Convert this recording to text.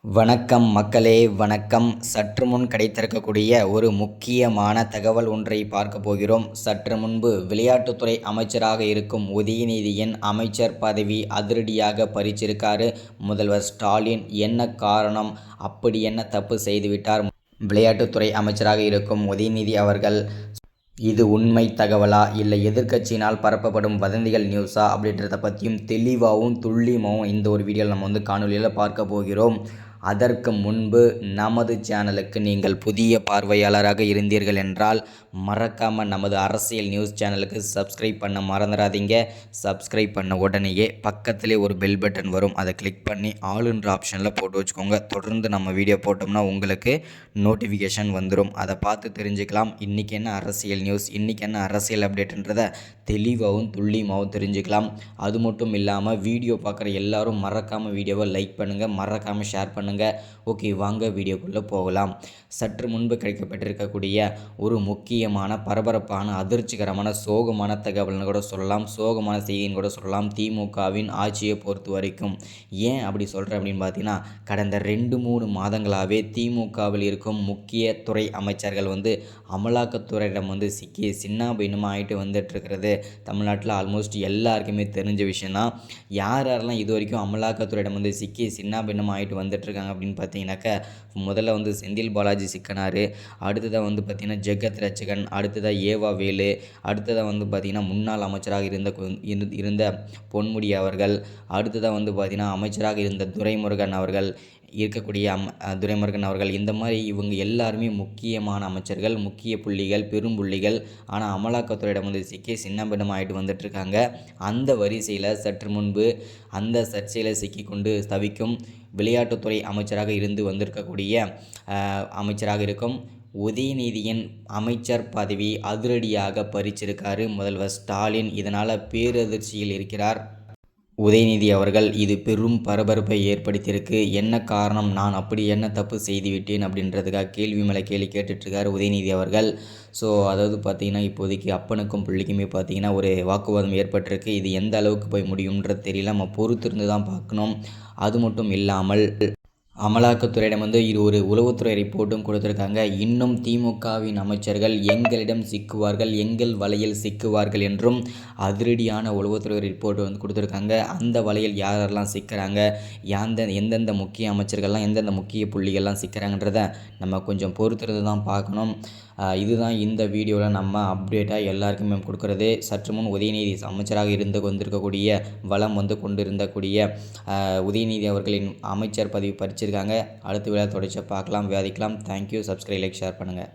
வணக்கம் மக்களே, வணக்கம். சற்று முன் கிடைத்திருக்கக்கூடிய ஒரு முக்கியமான தகவல் ஒன்றை பார்க்க போகிறோம். சற்று முன்பு விளையாட்டுத்துறை அமைச்சராக இருக்கும் உதயநிதியின் அமைச்சர் பதவி அதிரடியாக பறிச்சிருக்காரு முதல்வர் ஸ்டாலின். என்ன காரணம்? அப்படி என்ன தப்பு செய்துவிட்டார் விளையாட்டுத்துறை அமைச்சராக இருக்கும் உதயநிதி அவர்கள்? இது உண்மை தகவலா, இல்லை எதிர்க்கட்சியினால் பரப்பப்படும் வதந்திகள் நியூஸா அப்படின்றத பற்றியும் தெளிவாகவும் துல்லியமாகவும் இந்த ஒரு வீடியோவில் நம்ம காணொலியில் பார்க்க போகிறோம். அதற்கு முன்பு நமது சேனலுக்கு நீங்கள் புதிய பார்வையாளராக இருந்தீர்கள் என்றால் மறக்காமல் நமது அரசியல் நியூஸ் சேனலுக்கு சப்ஸ்கிரைப் பண்ண மறந்துடாதீங்க. சப்ஸ்கிரைப் பண்ண உடனேயே பக்கத்திலே ஒரு பெல் பட்டன் வரும், அதை கிளிக் பண்ணி ஆளுன்ற ஆப்ஷனில் போட்டு வச்சுக்கோங்க. தொடர்ந்து நம்ம வீடியோ போட்டோம்னா உங்களுக்கு நோட்டிஃபிகேஷன் வந்துடும். அதை பார்த்து தெரிஞ்சுக்கலாம் இன்றைக்கி என்ன அரசியல் நியூஸ், இன்றைக்கி என்ன அரசியல் அப்டேட்டுன்றதை தெளிவாகவும் துல்லியமாகவும் தெரிஞ்சுக்கலாம். அது மட்டும் இல்லாமல் வீடியோ பார்க்குற எல்லாரும் மறக்காமல் வீடியோவை லைக் பண்ணுங்கள், மறக்காமல் ஷேர் பண்ணுங்கள். ஓகே, வாங்க வீடியோக்குள்ளே போகலாம். சற்று முன்பு கிடைக்கப்பட்டிருக்கக்கூடிய ஒரு முக்கியமான பரபரப்பான அதிர்ச்சிகரமான சோகமான தகவல்னு கூட சொல்லலாம், சோகமான செய்தின்னு கூட சொல்லலாம் திமுகவின் ஆட்சியை பொறுத்த வரைக்கும். ஏன் அப்படி சொல்கிறேன் அப்படின்னு பார்த்தீங்கன்னா, கடந்த 2-3 மாதங்களாகவே திமுகவில் இருக்கும் முக்கிய துறை அமைச்சர்கள் அமலாக்கத்துறையிடம் சிக்கி சின்ன பின்னமாக ஆகிட்டு வந்துட்டுருக்கிறது தமிழ்நாட்டில் ஆல்மோஸ்ட் எல்லாருக்குமே தெரிஞ்ச விஷயந்தான். யாரெல்லாம் இது வரைக்கும் அமலாக்கத்துறையிடம் சிக்கி சின்ன பின்னமாக ஆகிட்டு வந்துட்டுருக்காங்க அப்படின்னு பார்த்தீங்கன்னாக்கா, முதல்ல செந்தில் பாலாஜி சிக்கனார், அடுத்ததாக பார்த்திங்கன்னா ஜெகத் ரட்சகன், அடுத்ததாக ஏவா வேலு, அடுத்ததாக பார்த்திங்கன்னா முன்னாள் அமைச்சராக இருந்த பொன்முடி அவர்கள், அடுத்ததாக பார்த்திங்கன்னா அமைச்சராக இருந்த துரைமுருகன் அவர்கள் இருக்கக்கூடிய துரைமுருகன் அவர்கள். இந்த மாதிரி இவங்க எல்லாருமே முக்கியமான அமைச்சர்கள், முக்கிய புள்ளிகள், பெரும் புள்ளிகள். ஆனால் அமலாக்கத்துறையிடம் சிக்கி சின்னபின்னம் ஆகிட்டு வந்துட்டுருக்காங்க. அந்த வரிசையில் சற்று முன்பு அந்த சர்ச்சையில் சிக்கிக்கொண்டு தவிக்கும் விளையாட்டுத்துறை அமைச்சராக இருந்து வந்திருக்கக்கூடிய அமைச்சராக இருக்கும் உதயநிதியின் அமைச்சர் பதவி அதிரடியாக பறிச்சிருக்காரு முதல்வர் ஸ்டாலின். இதனால் பேரதிர்ச்சியில் இருக்கிறார் உதயநிதி அவர்கள். இது பெரும் பரபரப்பை ஏற்படுத்தியிருக்கு. என்ன காரணம்? நான் அப்படி என்ன தப்பு செய்துவிட்டேன் அப்படின்றதுக்காக கேள்வி மேலே கேள்வி கேட்டுட்ருக்கார் உதயநிதி அவர்கள். ஸோ அதாவது பார்த்திங்கன்னா, இப்போதைக்கு அப்பனுக்கும் பிள்ளைக்குமே பார்த்திங்கன்னா ஒரு வாக்குவாதம் ஏற்பட்டிருக்கு. இது எந்த அளவுக்கு போய் முடியுன்றது தெரியல, நம்ம பொறுத்திருந்து தான் பார்க்கணும். அது மட்டும் இல்லாமல் அமலாக்கத்துறையிடம் இது ஒரு உளவுத்துறை ரிப்போர்ட்டும் கொடுத்துருக்காங்க. இன்னும் திமுகவின் அமைச்சர்கள் எங்களிடம் சிக்குவார்கள், எங்கள் வலையில் சிக்குவார்கள் என்றும் அதிரடியான உளவுத்துறை ரிப்போர்ட் கொடுத்துருக்காங்க. அந்த வலையில் யாரெல்லாம் சிக்கிறாங்க, எந்தெந்த முக்கிய அமைச்சர்கள்லாம், எந்தெந்த முக்கிய புள்ளிகள்லாம் சிக்கிறாங்கன்றதை நம்ம கொஞ்சம் பொறுத்திருந்து தான் பார்க்கணும். இதுதான் இந்த வீடியோவில் நம்ம அப்டேட்டாக எல்லாருக்குமே கொடுக்குறது. சற்று முன் உதயநிதி அமைச்சராக இருந்து வந்திருக்கக்கூடிய வளம் கொண்டிருந்தக்கூடிய உதயநிதி அவர்களின் அமைச்சர் பதவி பறிச்சிருக்காங்க. அடுத்த வேலை தொடர்ச்சியாக பார்க்கலாம், விவாதிக்கலாம். தேங்க்யூ. சப்ஸ்கிரைப், லைக், ஷேர் பண்ணுங்கள்.